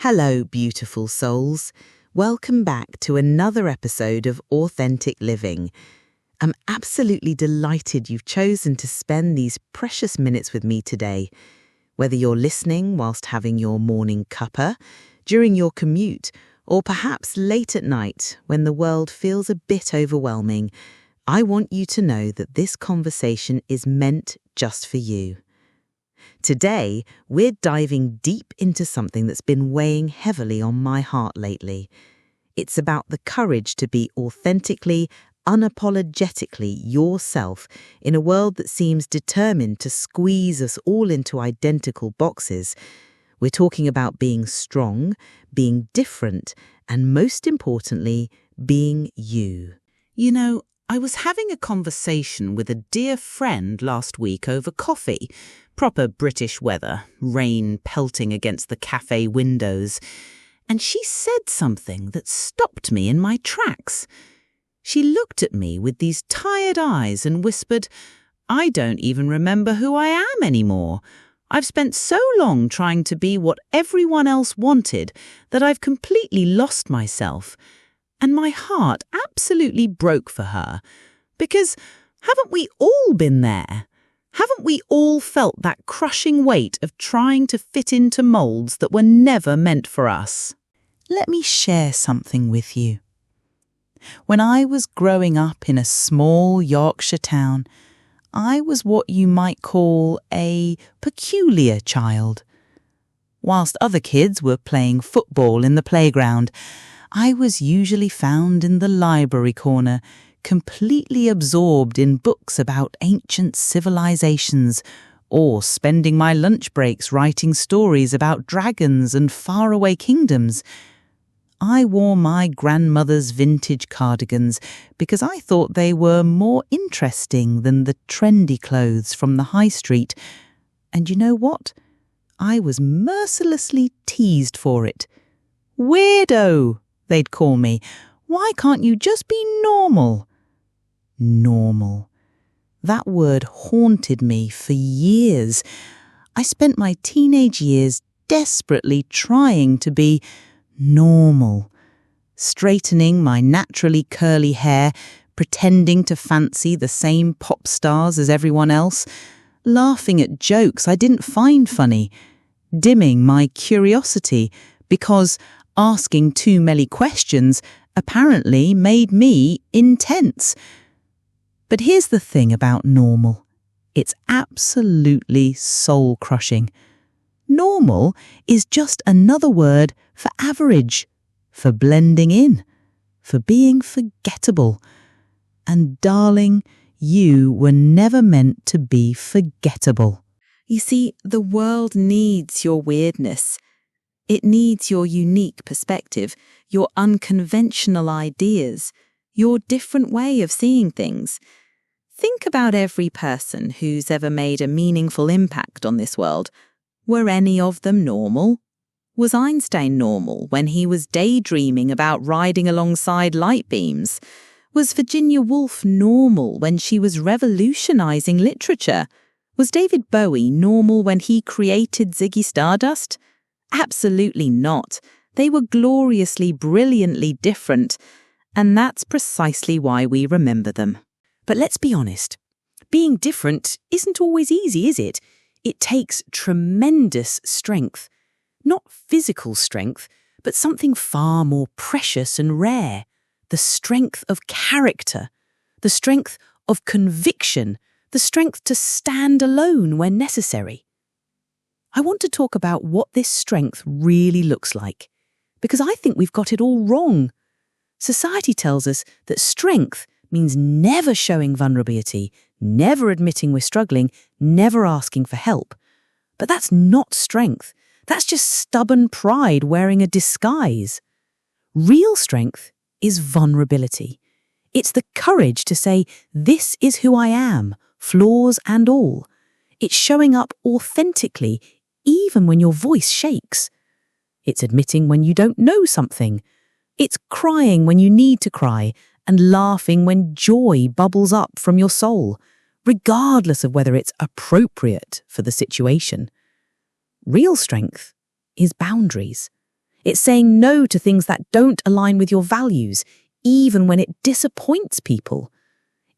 Hello, beautiful souls. Welcome back to another episode of Authentic Living. I'm absolutely delighted you've chosen to spend these precious minutes with me today. Whether you're listening whilst having your morning cuppa, during your commute, or perhaps late at night when the world feels a bit overwhelming, I want you to know that this conversation is meant just for you. Today, we're diving deep into something that's been weighing heavily on my heart lately. It's about the courage to be authentically, unapologetically yourself in a world that seems determined to squeeze us all into identical boxes. We're talking about being strong, being different, and most importantly, being you. You know, I was having a conversation with a dear friend last week over coffee. Proper British weather, rain pelting against the cafe windows. And she said something that stopped me in my tracks. She looked at me with these tired eyes and whispered, "I don't even remember who I am anymore. I've spent so long trying to be what everyone else wanted that I've completely lost myself." And my heart absolutely broke for her. Because haven't we all been there? Haven't we all felt that crushing weight of trying to fit into molds that were never meant for us? Let me share something with you. When I was growing up in a small Yorkshire town, I was what you might call a peculiar child. Whilst other kids were playing football in the playground, I was usually found in the library corner, completely absorbed in books about ancient civilizations, or spending my lunch breaks writing stories about dragons and faraway kingdoms. I wore my grandmother's vintage cardigans because I thought they were more interesting than the trendy clothes from the high street. And you know what? I was mercilessly teased for it. "Weirdo," they'd call me. "Why can't you just be normal?" Normal. That word haunted me for years. I spent my teenage years desperately trying to be normal, straightening my naturally curly hair, pretending to fancy the same pop stars as everyone else, laughing at jokes I didn't find funny, dimming my curiosity because asking too many questions apparently made me intense. But here's the thing about normal. It's absolutely soul-crushing. Normal is just another word for average, for blending in, for being forgettable. And darling, you were never meant to be forgettable. You see, the world needs your weirdness. It needs your unique perspective, your unconventional ideas, your different way of seeing things. Think about every person who's ever made a meaningful impact on this world. Were any of them normal? Was Einstein normal when he was daydreaming about riding alongside light beams? Was Virginia Woolf normal when she was revolutionizing literature? Was David Bowie normal when he created Ziggy Stardust? Absolutely not. They were gloriously, brilliantly different, and that's precisely why we remember them. But let's be honest, being different isn't always easy, is it? It takes tremendous strength. Not physical strength, but something far more precious and rare. The strength of character, the strength of conviction, the strength to stand alone when necessary. I want to talk about what this strength really looks like, because I think we've got it all wrong. Society tells us that strength means never showing vulnerability, never admitting we're struggling, never asking for help. But that's not strength. That's just stubborn pride wearing a disguise. Real strength is vulnerability. It's the courage to say, "This is who I am, flaws and all." It's showing up authentically, even when your voice shakes. It's admitting when you don't know something. It's crying when you need to cry and laughing when joy bubbles up from your soul, regardless of whether it's appropriate for the situation. Real strength is boundaries. It's saying no to things that don't align with your values, even when it disappoints people.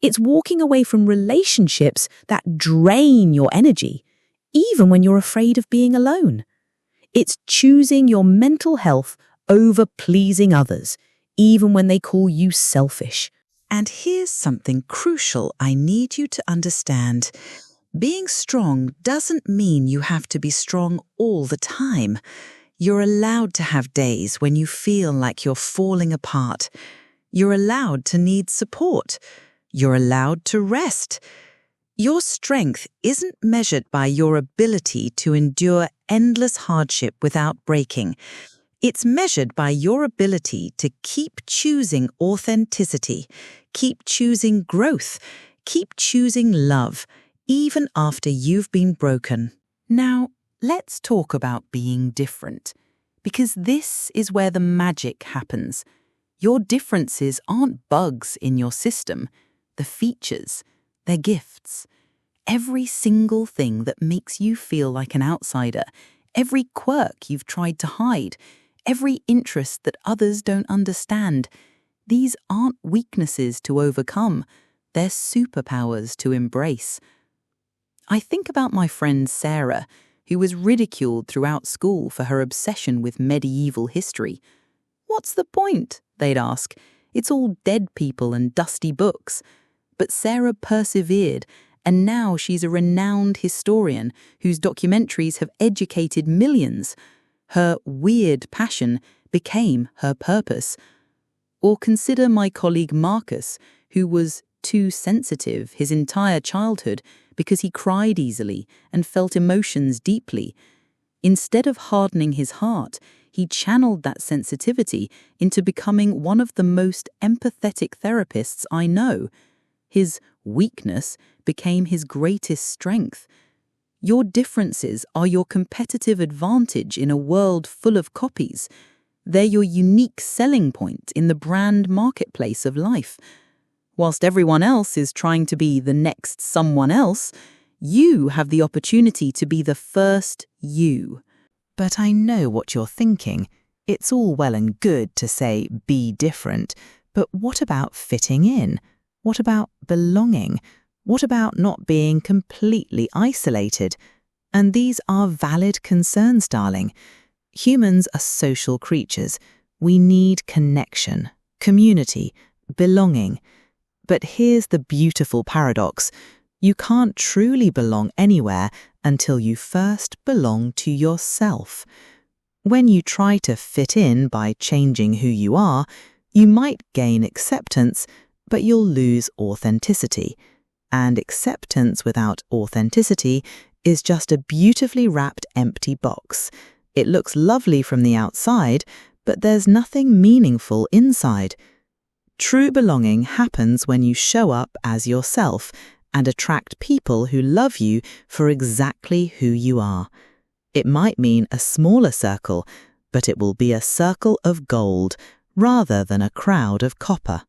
It's walking away from relationships that drain your energy, even when you're afraid of being alone. It's choosing your mental health over pleasing others, even when they call you selfish. And here's something crucial I need you to understand. Being strong doesn't mean you have to be strong all the time. You're allowed to have days when you feel like you're falling apart. You're allowed to need support. You're allowed to rest. Your strength isn't measured by your ability to endure endless hardship without breaking. It's measured by your ability to keep choosing authenticity, keep choosing growth, keep choosing love, even after you've been broken. Now, let's talk about being different, because this is where the magic happens. Your differences aren't bugs in your system, they're features, they're gifts. Every single thing that makes you feel like an outsider, every quirk you've tried to hide, every interest that others don't understand, these aren't weaknesses to overcome, they're superpowers to embrace. I think about my friend Sarah, who was ridiculed throughout school for her obsession with medieval history. "What's the point?" they'd ask. "It's all dead people and dusty books." But Sarah persevered, and now she's a renowned historian whose documentaries have educated millions. Her weird passion became her purpose. Or consider my colleague Marcus, who was too sensitive his entire childhood because he cried easily and felt emotions deeply. Instead of hardening his heart, he channeled that sensitivity into becoming one of the most empathetic therapists I know. His weakness became his greatest strength. Your differences are your competitive advantage in a world full of copies. They're your unique selling point in the brand marketplace of life. Whilst everyone else is trying to be the next someone else, you have the opportunity to be the first you. But I know what you're thinking. It's all well and good to say be different, but what about fitting in? What about belonging? What about not being completely isolated? And these are valid concerns, darling. Humans are social creatures. We need connection, community, belonging. But here's the beautiful paradox. You can't truly belong anywhere until you first belong to yourself. When you try to fit in by changing who you are, you might gain acceptance, but you'll lose authenticity. And acceptance without authenticity is just a beautifully wrapped empty box. It looks lovely from the outside, but there's nothing meaningful inside. True belonging happens when you show up as yourself and attract people who love you for exactly who you are. It might mean a smaller circle, but it will be a circle of gold rather than a crowd of copper.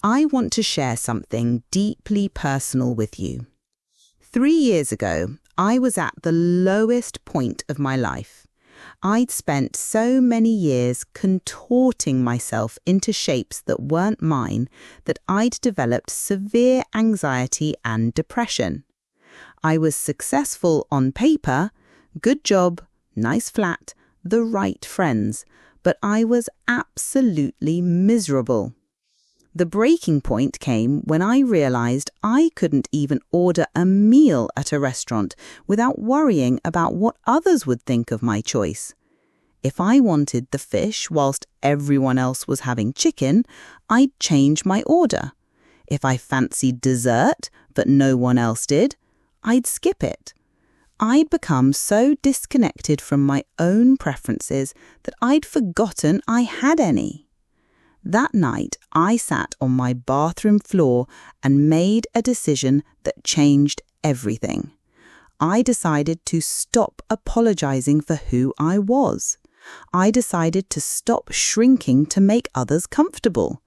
I want to share something deeply personal with you. 3 years ago, I was at the lowest point of my life. I'd spent so many years contorting myself into shapes that weren't mine that I'd developed severe anxiety and depression. I was successful on paper, good job, nice flat, the right friends, but I was absolutely miserable. The breaking point came when I realized I couldn't even order a meal at a restaurant without worrying about what others would think of my choice. If I wanted the fish whilst everyone else was having chicken, I'd change my order. If I fancied dessert but no one else did, I'd skip it. I'd become so disconnected from my own preferences that I'd forgotten I had any. That night, I sat on my bathroom floor and made a decision that changed everything. I decided to stop apologizing for who I was. I decided to stop shrinking to make others comfortable.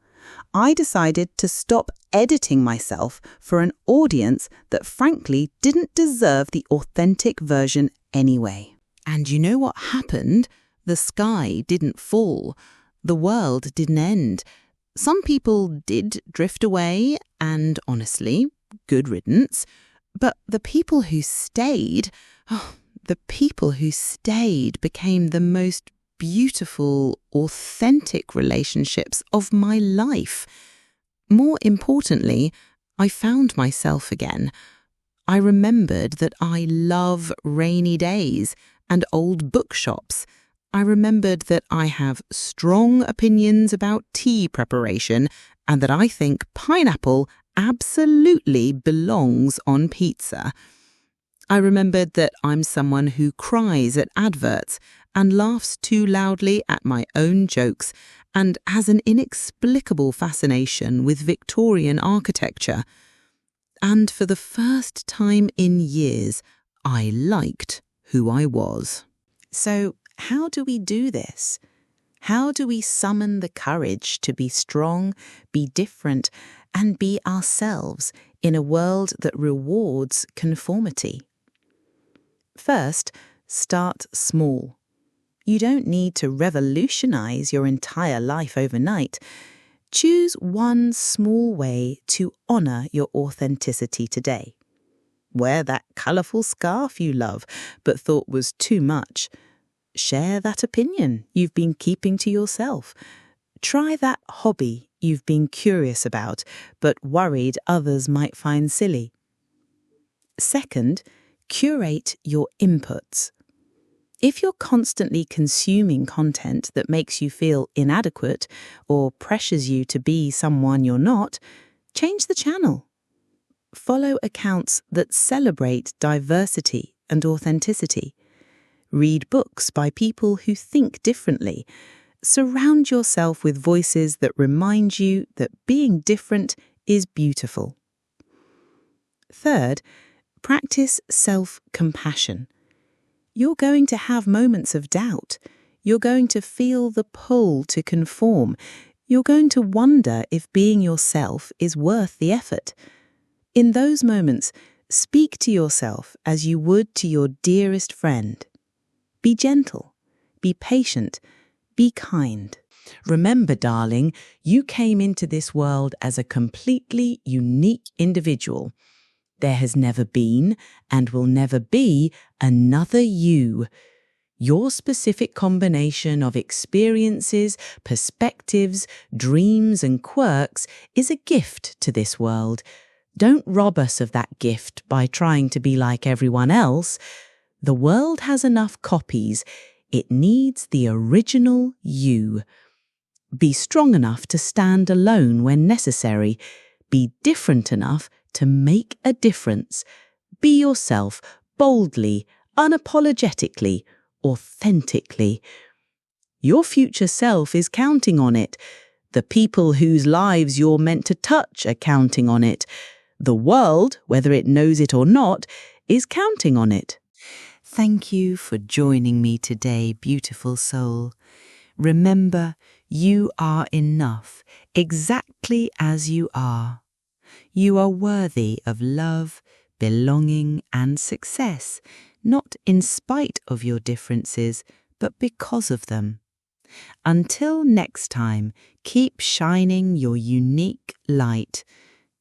I decided to stop editing myself for an audience that frankly didn't deserve the authentic version anyway. And you know what happened? The sky didn't fall. The world didn't end. Some people did drift away, and honestly, good riddance. But the people who stayed, became the most beautiful, authentic relationships of my life. More importantly, I found myself again. I remembered that I love rainy days and old bookshops. I remembered that I have strong opinions about tea preparation and that I think pineapple absolutely belongs on pizza. I remembered that I'm someone who cries at adverts and laughs too loudly at my own jokes and has an inexplicable fascination with Victorian architecture. And for the first time in years, I liked who I was. So, how do we do this? How do we summon the courage to be strong, be different, and be ourselves in a world that rewards conformity? First, start small. You don't need to revolutionize your entire life overnight. Choose one small way to honor your authenticity today. Wear that colourful scarf you love but thought was too much. Share that opinion you've been keeping to yourself. Try that hobby you've been curious about but worried others might find silly. Second, curate your inputs. If you're constantly consuming content that makes you feel inadequate or pressures you to be someone you're not, change the channel. Follow accounts that celebrate diversity and authenticity. Read books by people who think differently. Surround yourself with voices that remind you that being different is beautiful. Third, practice self-compassion. You're going to have moments of doubt. You're going to feel the pull to conform. You're going to wonder if being yourself is worth the effort. In those moments, speak to yourself as you would to your dearest friend. Be gentle, be patient, be kind. Remember, darling, you came into this world as a completely unique individual. There has never been and will never be another you. Your specific combination of experiences, perspectives, dreams, and quirks is a gift to this world. Don't rob us of that gift by trying to be like everyone else. The world has enough copies. It needs the original you. Be strong enough to stand alone when necessary. Be different enough to make a difference. Be yourself boldly, unapologetically, authentically. Your future self is counting on it. The people whose lives you're meant to touch are counting on it. The world, whether it knows it or not, is counting on it. Thank you for joining me today, beautiful soul. Remember, you are enough, exactly as you are. You are worthy of love, belonging, and success, not in spite of your differences, but because of them. Until next time, keep shining your unique light.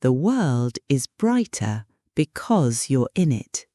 The world is brighter because you're in it.